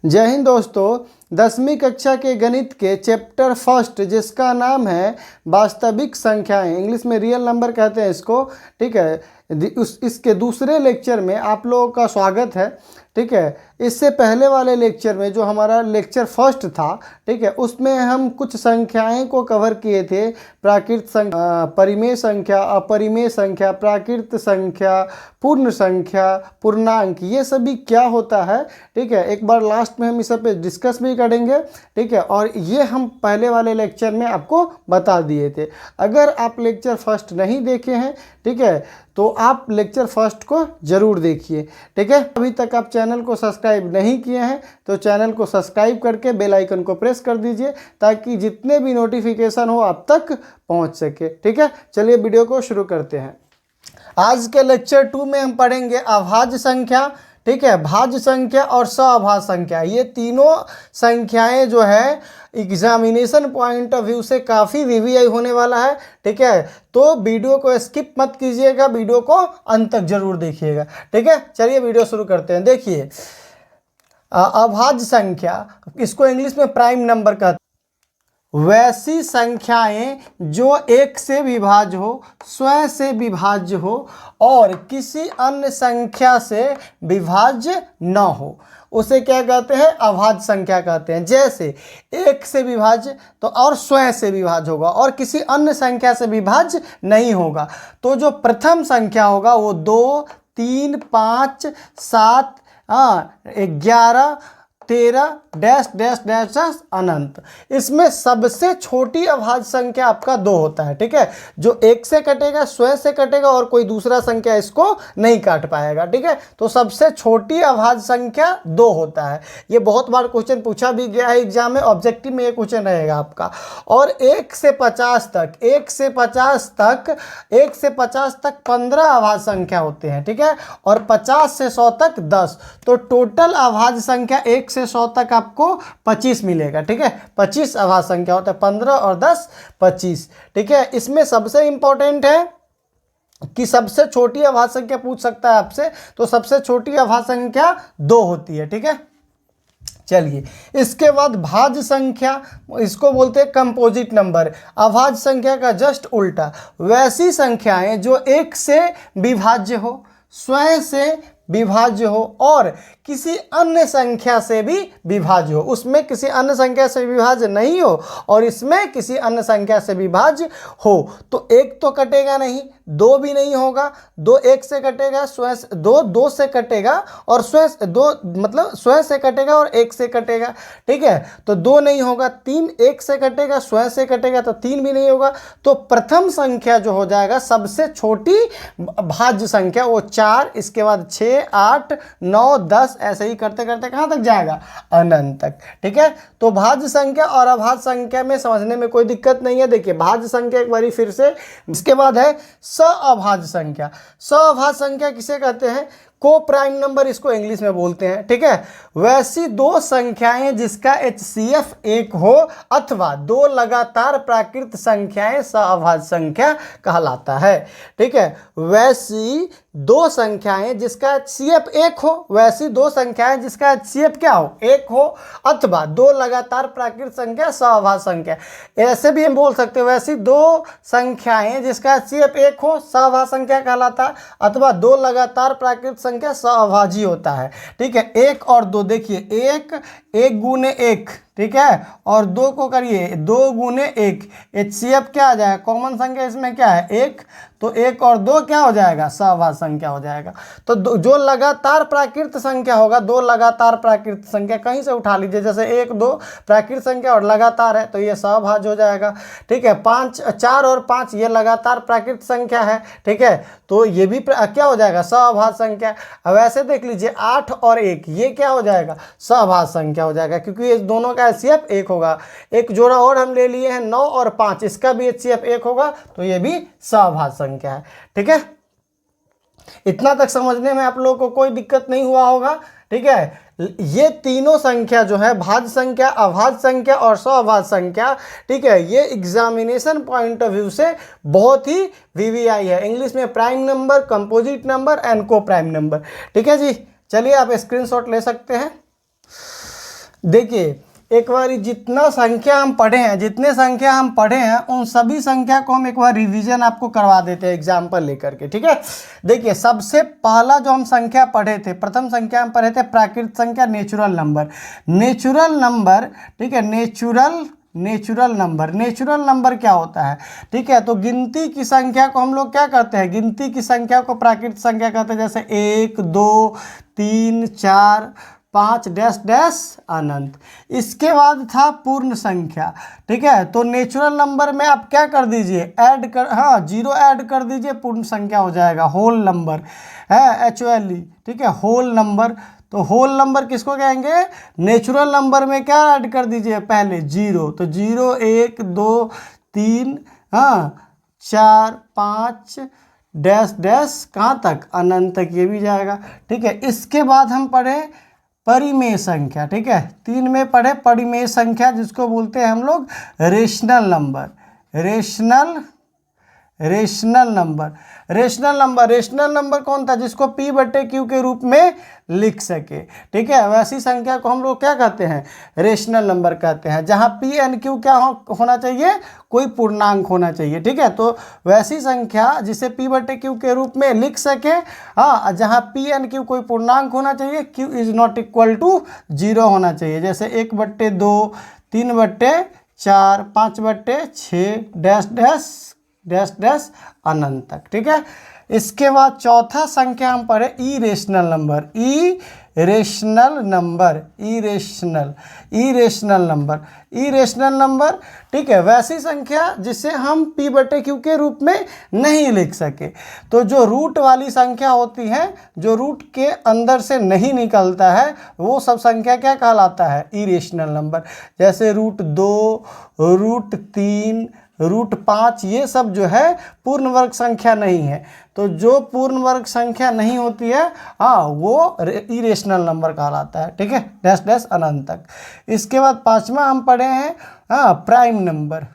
जय हिंद दोस्तों। 10वीं कक्षा के गणित के चैप्टर फर्स्ट जिसका नाम है वास्तविक संख्याएं, इंग्लिश में रियल नंबर कहते हैं इसको, ठीक है। इसके दूसरे लेक्चर में आप लोगों का स्वागत है, ठीक है। इससे पहले वाले लेक्चर में जो हमारा लेक्चर फर्स्ट था, ठीक है, उसमें हम कुछ संख्याएं को कवर किए थे। प्राकृत संख्या, परिमेय संख्या, अपरिमेय संख्या, प्राकृत संख्या, पूर्ण संख्या, पूर्णांक, ये सभी क्या होता है, ठीक है। एक बार लास्ट में हम इस सब पे डिस्कस भी करेंगे, ठीक है। और ये हम पहले वाले लेक्चर में आपको बता दिए थे। अगर आप लेक्चर फर्स्ट नहीं देखे हैं, ठीक है, तो आप लेक्चर फर्स्ट को ज़रूर देखिए, ठीक है। अभी तक आप चैनल को सब्सक्राइब नहीं किए हैं तो चैनल को सब्सक्राइब करके बेल आइकन को प्रेस कर दीजिए ताकि जितने भी नोटिफिकेशन हो आप तक पहुंच सके, ठीक है। चलिए वीडियो को शुरू करते हैं। आज के लेक्चर 2 में हम पढ़ेंगे अभाज्य संख्या, ठीक है, भाज्य संख्या और सअभाज्य संख्या। ये तीनों संख्याएं जो है एग्जामिनेशन पॉइंट ऑफ व्यू से काफ़ी वीवीआई होने वाला है, ठीक है। तो वीडियो को स्किप मत कीजिएगा, वीडियो को अंत तक जरूर देखिएगा, ठीक है। चलिए वीडियो शुरू करते हैं। देखिए, अभाज्य संख्या, इसको इंग्लिश में प्राइम नंबर कहते हैं। वैसी संख्याएं जो एक से विभाज्य हो, स्वयं से विभाज्य हो और किसी अन्य संख्या से विभाज्य न हो, उसे क्या कहते हैं? अभाज्य संख्या कहते हैं। जैसे एक से विभाज्य तो और स्वयं से विभाज्य होगा और किसी अन्य संख्या से विभाज्य नहीं होगा। तो जो प्रथम संख्या होगा वो 2, 3, 5, 7, 11, 13 डैश डैश डैश डैश अनंत। इसमें सबसे छोटी अभाज्य संख्या आपका 2 होता है, ठीक है। जो एक से कटेगा, स्वयं से कटेगा और कोई दूसरा संख्या इसको नहीं काट पाएगा, ठीक है। तो सबसे छोटी अभाज्य संख्या 2 होता है। ये बहुत बार क्वेश्चन पूछा भी गया है एग्जाम में, ऑब्जेक्टिव में ये क्वेश्चन रहेगा आपका। और 1 से 50 तक 15 अभाज्य संख्या होते हैं, ठीक है। और 50 से 100 तक 10। तो टोटल अभाज्य संख्या 1 से 100 तक आपको 25 मिलेगा, ठीक है। 25 अभाज्य संख्या होता है, 15 और 10 25, ठीक है। इसमें सबसे इंपॉर्टेंट है कि सबसे छोटी अभाज्य संख्या पूछ सकता है आपसे, तो सबसे छोटी अभाज्य संख्या 2 होती है, ठीक है। चलिए, इसके बाद भाज्य संख्या, इसको बोलते हैं कंपोजिट नंबर। अभाज्य संख्या का जस्ट उल्टा, वैसी संख्याएं जो एक से विभाज्य हो, स्वयं से विभाज्य हो और किसी अन्य संख्या से भी विभाज्य हो। उसमें किसी अन्य संख्या से विभाज्य नहीं हो और इसमें किसी अन्य संख्या से विभाज्य हो। तो 1 तो कटेगा नहीं, 2 भी नहीं होगा। 2 1 से कटेगा, स्वयं 2 से कटेगा और स्वयं 2 मतलब स्वयं से कटेगा और 1 से कटेगा, ठीक है। तो 2 नहीं होगा। 3 1 से कटेगा, स्वयं से कटेगा तो 3 भी नहीं होगा। तो प्रथम संख्या जो हो जाएगा सबसे छोटी भाज्य संख्या वो 4, इसके बाद 6, 8, 9, 10, ऐसे ही करते करते कहाँ तक जाएगा? अनंत तक, ठीक है। तो भाज्य संख्या और अभाज्य संख्या में समझने में कोई दिक्कत नहीं है। देखिए, भाज्य संख्या एक बारी फिर से, इसके बाद है सअभाज्य संख्या। सअभाज्य संख्या किसे कहते हैं? को प्राइम नंबर इसको इंग्लिश में बोलते हैं, ठीक है। वैसी 2 संख्याएं जिसका HCF 1 हो अथवा 2 लगातार प्राकृत संख्याएं सअभाज्य संख्या कहलाता है, ठीक है। वैसी 2 संख्याएं जिसका HCF 1 हो, वैसी 2 संख्याएं जिसका HCF क्या हो? 1 हो अथवा 2 लगातार प्राकृत संख्या सअभाज्य संख्या। ऐसे भी हम बोल सकते हैं, वैसी 2 संख्याएं जिसका HCF 1 हो सअभाज्य संख्या कहलाता है अथवा 2 लगातार प्राकृत संख्या सअभाज्य होता है, ठीक है। 1 और 2, देखिए 1 गुने 1, ठीक है, और 2 को करिए 2 गुने 1, HCF क्या आ जाएगा? कॉमन संख्या इसमें क्या है? 1। तो 1 और 2 क्या हो जाएगा? सअभाज्य संख्या हो जाएगा। तो जो लगातार प्राकृत संख्या होगा, 2 लगातार प्राकृत संख्या कहीं से उठा लीजिए, जैसे 1 2 प्राकृत संख्या और लगातार है तो ये सअभाज्य हो जाएगा, ठीक है। 4 और 5 ये लगातार प्राकृत संख्या है, ठीक है। तो ये भी क्या हो जाएगा? सअभाज्य संख्या। अब ऐसे देख लीजिए 8 और 1 ये क्या हो जाएगा? सअभाज्य संख्या हो जाएगा, क्योंकि ये दोनों का HCF 1 होगा। एक जोड़ा और हम ले लिए हैं 9 और 5, इसका भी HCF 1 होगा तो ये भी सअभाज्य संख्या है, ठीक है। इतना तक समझने में आप लोगों को कोई दिक्कत नहीं हुआ होगा, ठीक है। ये तीनों संख्या जो है, भाज्य संख्या, अभाज्य संख्या और सअभाज्य संख्या, ठीक है, ये एग्जामिनेशन पॉइंट ऑफ व्यू से बहुत ही वीवीआई है। इंग्लिश में prime number, composite number and को प्राइम नंबर, ठीक है जी। चलिए आप स्क्रीनशॉट ले सकते हैं। देखिए एक बार जितना संख्या हम पढ़े हैं, जितने संख्या हम पढ़े हैं उन सभी संख्या को हम एक बार रिवीजन आपको करवा देते हैं एग्जाम्पल लेकर के, ठीक है। देखिए सबसे पहला जो हम संख्या पढ़े थे, प्रथम संख्या हम पढ़े थे प्राकृत संख्या, नेचुरल नंबर। नेचुरल नंबर, ठीक है, नेचुरल नंबर क्या होता है, ठीक है। तो गिनती की संख्या को हम लोग क्या करते हैं, गिनती की संख्या को प्राकृत संख्या कहते हैं, जैसे 1 2 3 4 5 डैश डैश अनंत। इसके बाद था पूर्ण संख्या, ठीक है। तो नेचुरल नंबर में आप क्या कर दीजिए, ऐड कर, हाँ 0 ऐड कर दीजिए, पूर्ण संख्या हो जाएगा, होल नंबर है, HOLE, ठीक है, होल नंबर। तो होल नंबर किसको कहेंगे, नेचुरल नंबर में क्या ऐड कर दीजिए, पहले 0, तो 0 1 2 3 हाँ 4 5 डैश डैश कहाँ तक, अनंत तक, ये भी जाएगा, ठीक है। इसके बाद हम पढ़े परिमेय संख्या, ठीक है, 3 में पढ़े परिमेय संख्या, जिसको बोलते हैं हम लोग रेशनल नंबर। रेशनल नंबर कौन था, जिसको P/Q के रूप में लिख सके, ठीक है। वैसी संख्या को हम लोग क्या कहते हैं, रेशनल नंबर कहते हैं, जहाँ P and Q क्या होना चाहिए, कोई पूर्णांक होना चाहिए, ठीक है। तो वैसी संख्या जिसे P/Q के रूप में लिख सके, हाँ, जहाँ P and Q कोई पूर्णांक होना चाहिए, Q is not equal to 0 होना चाहिए, जैसे 1/2 3/4 5/6 डैश डैश डैश डैश अनंत तक, ठीक है। इसके बाद चौथा संख्या हम पढ़े इरेशनल नंबर, ठीक है। वैसी संख्या जिसे हम P/Q के रूप में नहीं लिख सके, तो जो रूट वाली संख्या होती है, जो रूट के अंदर से नहीं निकलता है, वो सब संख्या क्या कहलाता है, इरेशनल नंबर। जैसे √2 √3 √5, ये सब जो है पूर्ण वर्ग संख्या नहीं है। तो जो पूर्ण वर्ग संख्या नहीं होती है, हाँ, वो इरेशनल नंबर कहलाता है, ठीक है, डैश डैश अनंत तक। इसके बाद पांचवा हम पढ़े हैं, हाँ, प्राइम नंबर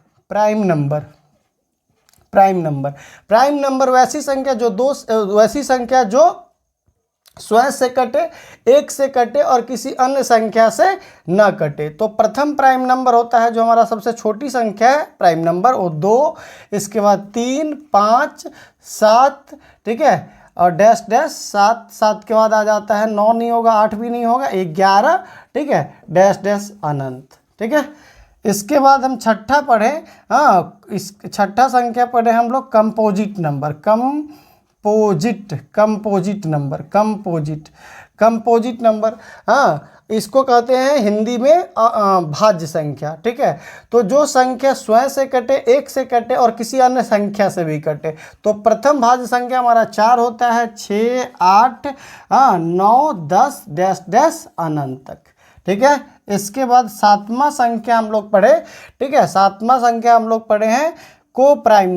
वैसी संख्या जो स्वयं से कटे, एक से कटे और किसी अन्य संख्या से न कटे। तो प्रथम प्राइम नंबर होता है जो हमारा सबसे छोटी संख्या है, प्राइम नंबर, वो 2, इसके बाद 3 5 7, ठीक है, और डैश डैश 7 के बाद आ जाता है 9 नहीं होगा, 8 भी नहीं होगा, 11, ठीक है, डैश डैश अनंत, ठीक है। इसके बाद हम छठा पढ़े, हाँ, इस छठा संख्या पढ़े हम लोग कंपोजिट नंबर, हाँ, इसको कहते हैं हिंदी में भाज्य संख्या, ठीक है। तो जो संख्या स्वयं से कटे, एक से कटे और किसी अन्य संख्या से भी कटे। तो प्रथम भाज्य संख्या हमारा 4 होता है, 6 8 9 10 डैश डैश अनंत तक, ठीक है। इसके बाद सातवां संख्या हम लोग पढ़े, ठीक है, सातवां संख्या हम लोग पढ़े हैं को प्राइम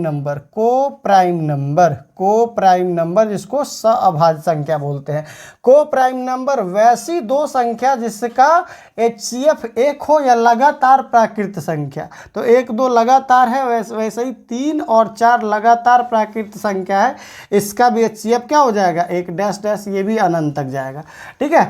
नंबर, जिसको सअभाज्य संख्या बोलते हैं। को प्राइम नंबर वैसी दो संख्या जिसका HCF 1 हो या लगातार प्राकृत संख्या। तो 1 2 लगातार है, वैसे ही 3 और 4 लगातार प्राकृत संख्या है, इसका भी HCF क्या हो जाएगा, 1 डैश डैश, ये भी अनंत तक जाएगा, ठीक है।